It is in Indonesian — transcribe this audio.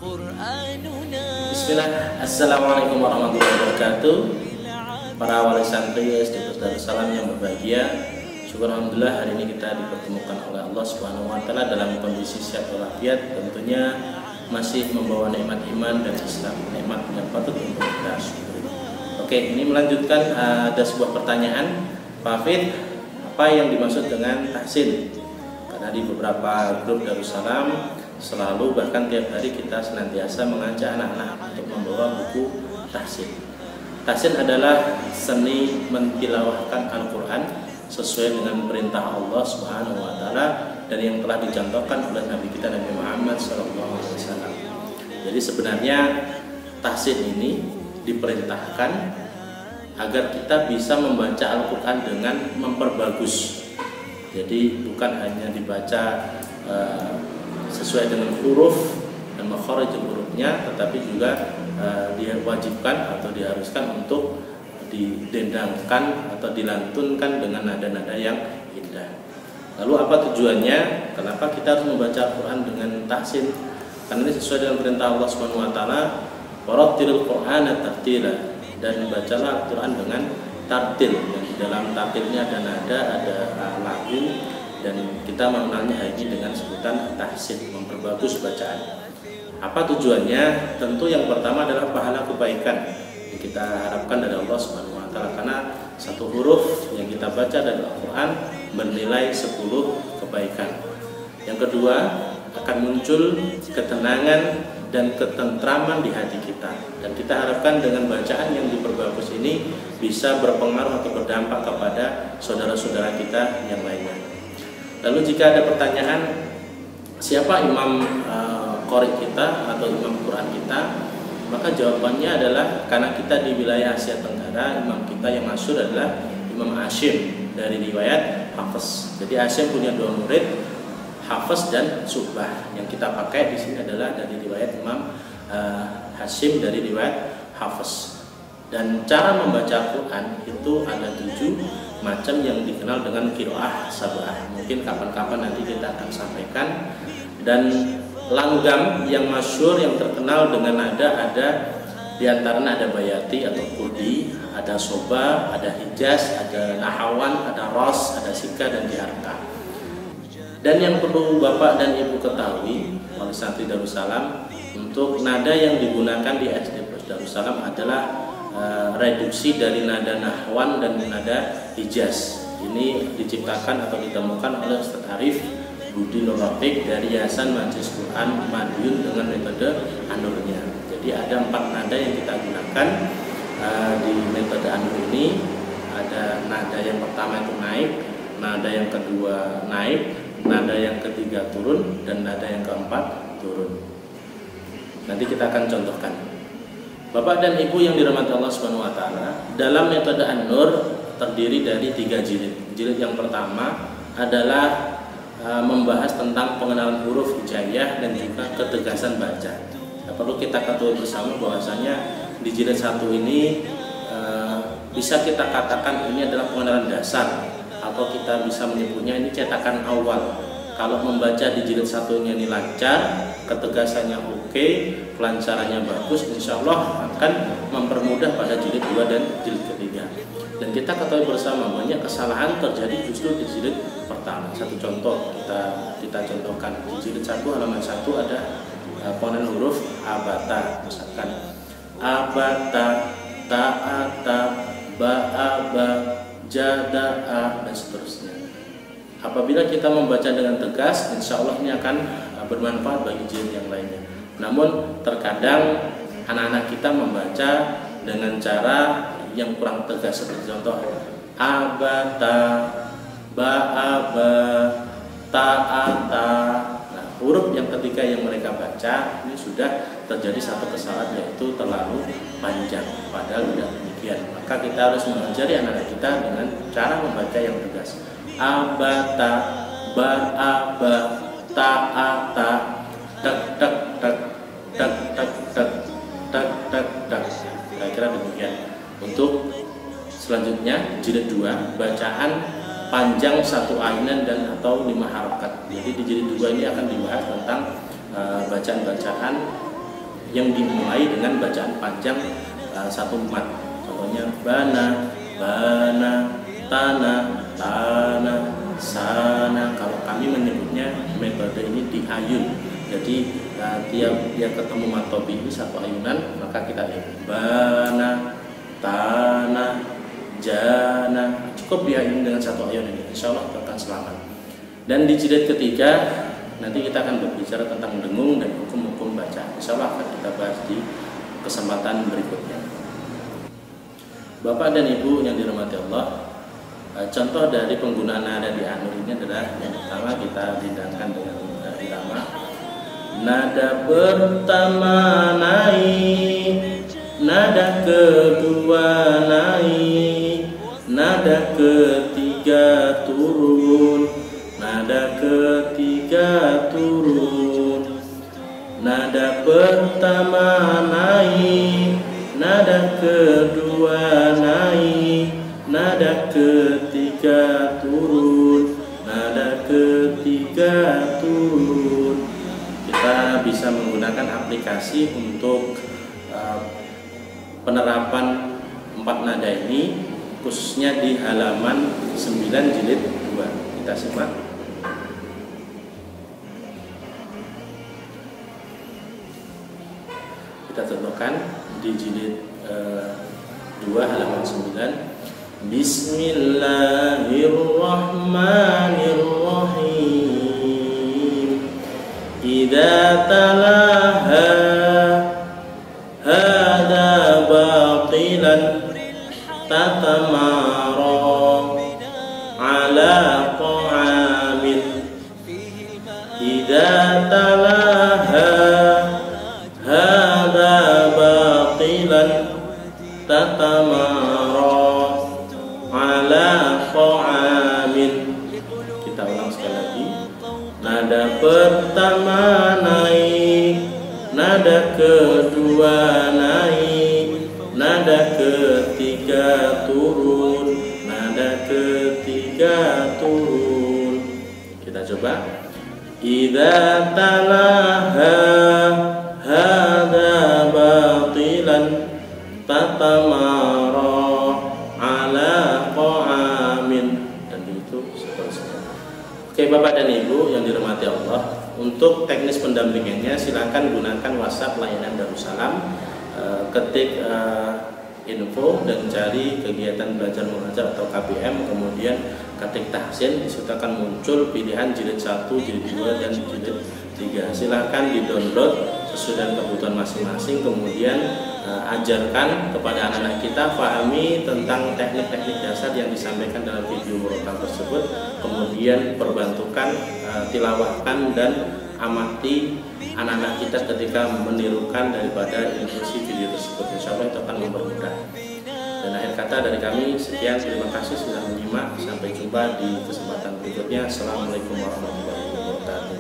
Bismillah, Assalamualaikum warahmatullahi wabarakatuh. Para wali santri SD Darussalam yang berbahagia, syukur alhamdulillah hari ini kita dipertemukan oleh Allah Subhanahu wa taala dalam kondisi sehat walafiat, tentunya masih membawa nikmat iman dan Islam, nikmat yang patut untuk kita syukuri. Oke, ini melanjutkan ada sebuah pertanyaan, Pak Hafid, apa yang dimaksud dengan tahsin? Karena di beberapa grup Darussalam selalu bahkan tiap hari kita senantiasa mengajak anak-anak untuk membawa buku tahsin. Tahsin adalah seni mentilawahkan Al-Quran sesuai dengan perintah Allah Subhanahu wa taala dan yang telah dicontohkan oleh Nabi kita Nabi Muhammad SAW. Jadi sebenarnya tahsin ini diperintahkan agar kita bisa membaca Al-Quran dengan memperbagus. Jadi bukan hanya dibaca sesuai dengan huruf dan makharijul hurufnya, tetapi juga diwajibkan atau diharuskan untuk didendangkan atau dilantunkan dengan nada-nada yang indah. Lalu apa tujuannya? Kenapa kita harus membaca Al-Quran dengan tahsin? Karena ini sesuai dengan perintah Allah Subhanahu wa taala, warattilil Qur'ana tartila, dan bacalah Al-Quran dengan tartil. Yang di dalam tartilnya ada nada, ada lagu, dan kita mengenalnya hari ini dengan sebutan tahsin, memperbagus bacaan. Apa tujuannya? Tentu yang pertama adalah pahala kebaikan yang kita harapkan dari Allah Subhanahu wa taala, karena satu huruf yang kita baca dari Al-Quran bernilai 10 kebaikan. Yang kedua, akan muncul ketenangan dan ketentraman di hati kita, dan kita harapkan dengan bacaan yang diperbagus ini bisa berpengaruh atau berdampak kepada saudara-saudara kita yang lainnya. Lalu jika ada pertanyaan, siapa imam qori kita atau imam Quran kita, maka jawabannya adalah karena kita di wilayah Asia Tenggara, imam kita yang masyhur adalah Imam Hashim dari riwayat Hafiz. Jadi Hashim punya dua murid, Hafiz dan Subah. Yang kita pakai di sini adalah dari riwayat Imam Hashim dari riwayat Hafiz. Dan cara membaca Quran itu ada 7 macam yang dikenal dengan qiraah sab'ah. Mungkin kapan-kapan nanti kita akan sampaikan. Dan langgam yang masyhur yang terkenal dengan nada ada diantaranya ada bayati atau kurdi, ada soba, ada hijaz, ada nahawan, ada ros, ada sika dan diharka. Dan yang perlu Bapak dan Ibu ketahui oleh santri Darussalam, untuk nada yang digunakan di SD Darussalam adalah reduksi dari nada nahwan dan nada hijaz. Ini diciptakan atau ditemukan oleh Ustaz Arif Budi Nur Rafiq dari Yayasan Majelis Quran Madiun dengan metode An-Nurnya. Jadi ada 4 nada yang kita gunakan di metode An-Nur ini. Ada nada yang pertama itu naik, nada yang kedua naik, nada yang ketiga turun, dan nada yang keempat turun. Nanti kita akan contohkan. Bapak dan Ibu yang dirahmati Allah Subhanahu wa taala, dalam metode An-Nur terdiri dari 3 jilid. Jilid yang pertama adalah membahas tentang pengenalan huruf hijaiyah dan juga ketegasan baca. Nah, perlu kita ketahui bersama bahwasanya di jilid 1 ini bisa kita katakan ini adalah pengenalan dasar, atau kita bisa menyebutnya ini cetakan awal. Kalau membaca di jilid 1-nya ini lancar, ketegasannya oke, kelancarannya bagus, insya Allah akan mempermudah pada jilid 2 dan jilid ketiga. Dan kita ketahui bersama banyak kesalahan terjadi justru di jilid pertama. Satu contoh kita contohkan di jilid 1 halaman 1 ada pengenalan huruf abata, misalkan abata, ta'ata, ba'aba, jada'a, dan seterusnya. Apabila kita membaca dengan tegas, insya Allah ini akan bermanfaat bagi jilid yang lainnya. Namun terkadang anak-anak kita membaca dengan cara yang kurang tegas, seperti contoh abata, ba'aba, ta'ata. Nah, huruf yang ketiga yang mereka baca ini sudah terjadi satu kesalahan, yaitu terlalu panjang, padahal tidak demikian. Maka kita harus mengajari anak-anak kita dengan cara membaca yang tegas. Abata, ba'aba, ta'ata, tak tak tak tak tak tak tak tak tak. Kira-kira demikian. Untuk selanjutnya jilid 2, bacaan panjang 1 ainan dan atau 5 harokat. Jadi di jilid 2 ini akan dibahas tentang bacaan-bacaan yang dimulai dengan bacaan panjang satu mat. Contohnya bana, bana, tanah, tanah, sana. Kalau kami menyebutnya metode ini di ayun. Jadi tiap dia ketemu mat tobi'i satu ayunan, maka kita bana, tanah, jana. Cukup diayun dengan satu ayun ini, insya Allah akan selamat. Dan di jilid ketiga nanti kita akan berbicara tentang dengung dan hukum-hukum baca. Insya Allah akan kita bahas di kesempatan berikutnya. Bapak dan Ibu yang dirahmati Allah, contoh dari penggunaan nada di An-Nur ini adalah yang pertama kita dindangkan dengan irama. Nada pertama naik, nada kedua naik, nada ketiga turun, nada ketiga turun. Nada pertama naik, nada kedua naik, nada ketiga turun, nada ketiga turun. Kita bisa menggunakan aplikasi untuk penerapan 4 nada ini, khususnya di halaman 9 jilid 2. Kita simak. Kita contohkan di jilid 2 halaman 9. Bismillahirrahmanirrahim. Idza talaha hada batilan tatamara ala ta'amil. Idza talaha hada batilan tatamara ala ta'amil. Kita ulang sekali lagi. Nada pertama naik, nada kedua naik, nada ketiga turun, nada ketiga turun. Kita coba. Idza talaha hada batilan tatamara ala qa'amin, dan begitu seterusnya. Oke Bapak dan Ibu yang dirahmati Allah, untuk teknis pendampingannya silakan gunakan WhatsApp layanan Darussalam. Ketik info dan cari kegiatan belajar mengajar atau KBM, kemudian ketik tahsin, disitu akan muncul pilihan jilid 1, jilid 2 dan jilid 3. Silahkan di-download sesuai dengan kebutuhan masing-masing, kemudian ajarkan kepada anak-anak kita, pahami tentang teknik-teknik dasar yang disampaikan dalam video murotal tersebut, kemudian perbantukan, tilawahkan dan amati anak-anak kita ketika menirukan daripada ilustrasi video tersebut. Insya Allah itu akan mempermudah. Dan akhir kata dari kami sekian, terima kasih sudah menyimak. Sampai jumpa di kesempatan berikutnya. Assalamualaikum warahmatullahi wabarakatuh.